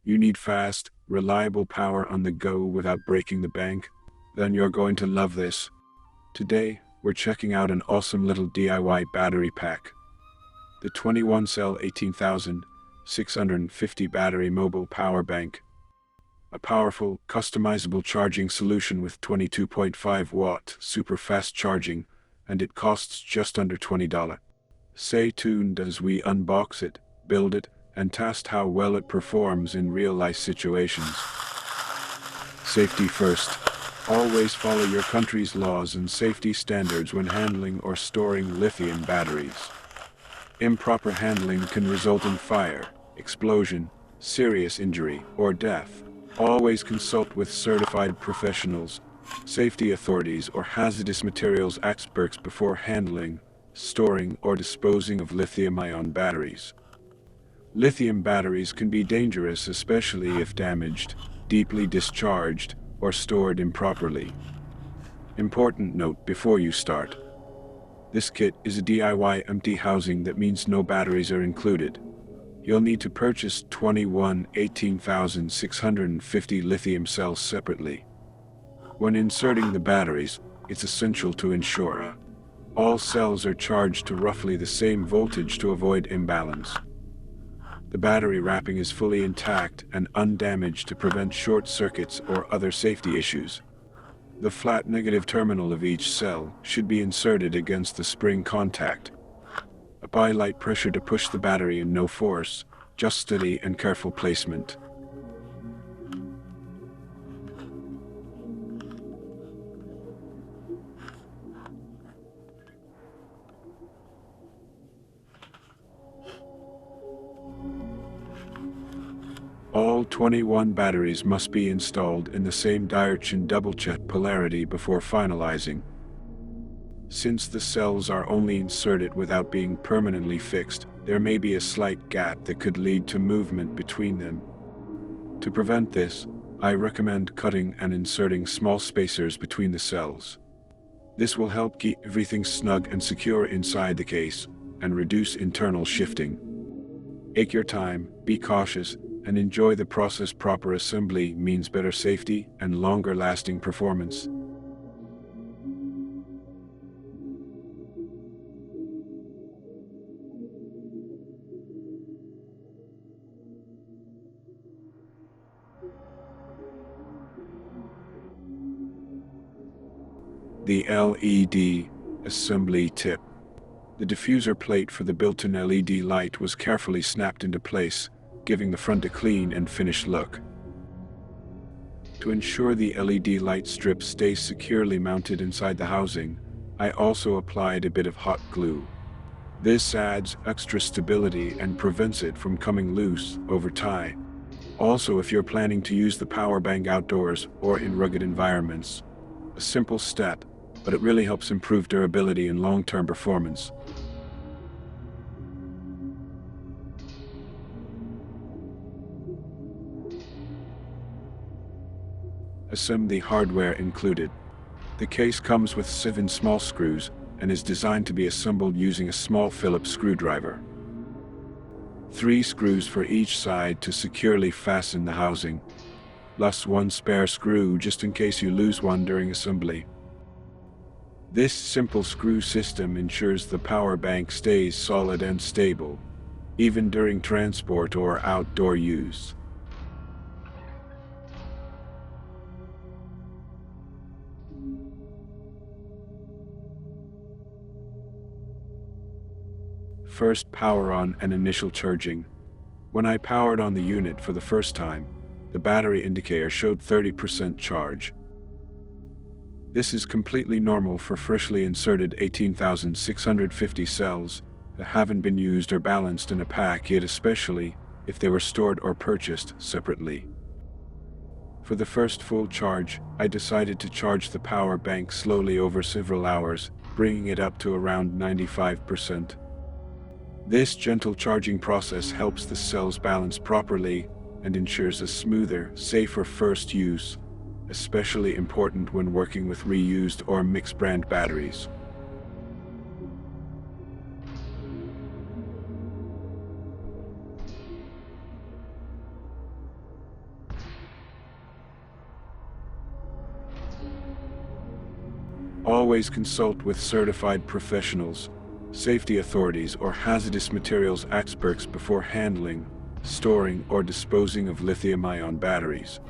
You need fast, reliable power on the go without breaking the bank? Then you're going to love this. Today, we're checking out an awesome little DIY battery pack. The 21-cell 18,650 battery mobile power bank. A powerful, customizable charging solution with 22.5-watt super fast charging, and it costs just under $20. Stay tuned as we unbox it, build it, and test how well it performs in real-life situations. Safety first. Always follow your country's laws and safety standards when handling or storing lithium batteries. Improper handling can result in fire, explosion, serious injury, or death. Always consult with certified professionals, safety authorities, or hazardous materials experts before handling, storing, or disposing of lithium-ion batteries. Lithium batteries can be dangerous, especially if damaged, deeply discharged, or stored improperly. Important note before you start. This kit is a DIY empty housing. That means no batteries are included. You'll need to purchase 21 18,650 lithium cells separately. When inserting the batteries, it's essential to ensure all cells are charged to roughly the same voltage to avoid imbalance. The battery wrapping is fully intact and undamaged to prevent short circuits or other safety issues. The flat negative terminal of each cell should be inserted against the spring contact. Apply light pressure to push the battery and no force, just steady and careful placement. All 21 batteries must be installed in the same direction. Double-check polarity before finalizing. Since the cells are only inserted without being permanently fixed, there may be a slight gap that could lead to movement between them. To prevent this, I recommend cutting and inserting small spacers between the cells. This will help keep everything snug and secure inside the case, and reduce internal shifting. Take your time, be cautious, and enjoy the process. Proper assembly means better safety and longer-lasting performance. The LED assembly tip. The diffuser plate for the built-in LED light was carefully snapped into place, giving the front a clean and finished look. To ensure the LED light strip stays securely mounted inside the housing, I also applied a bit of hot glue. This adds extra stability and prevents it from coming loose over time. Also, if you're planning to use the power bank outdoors or in rugged environments, a simple step, but it really helps improve durability and long-term performance. Assembly hardware included. The case comes with 7 small screws and is designed to be assembled using a small Phillips screwdriver. 3 screws for each side to securely fasten the housing, plus 1 spare screw just in case you lose one during assembly. This simple screw system ensures the power bank stays solid and stable, even during transport or outdoor use. First, power on and initial charging. When I powered on the unit for the first time, the battery indicator showed 30% charge. This is completely normal for freshly inserted 18,650 cells that haven't been used or balanced in a pack yet, especially if they were stored or purchased separately. For the first full charge, I decided to charge the power bank slowly over several hours, bringing it up to around 95%. This gentle charging process helps the cells balance properly and ensures a smoother, safer first use, especially important when working with reused or mixed brand batteries. Always consult with certified professionals, safety authorities, or hazardous materials experts before handling, storing, or disposing of lithium-ion batteries.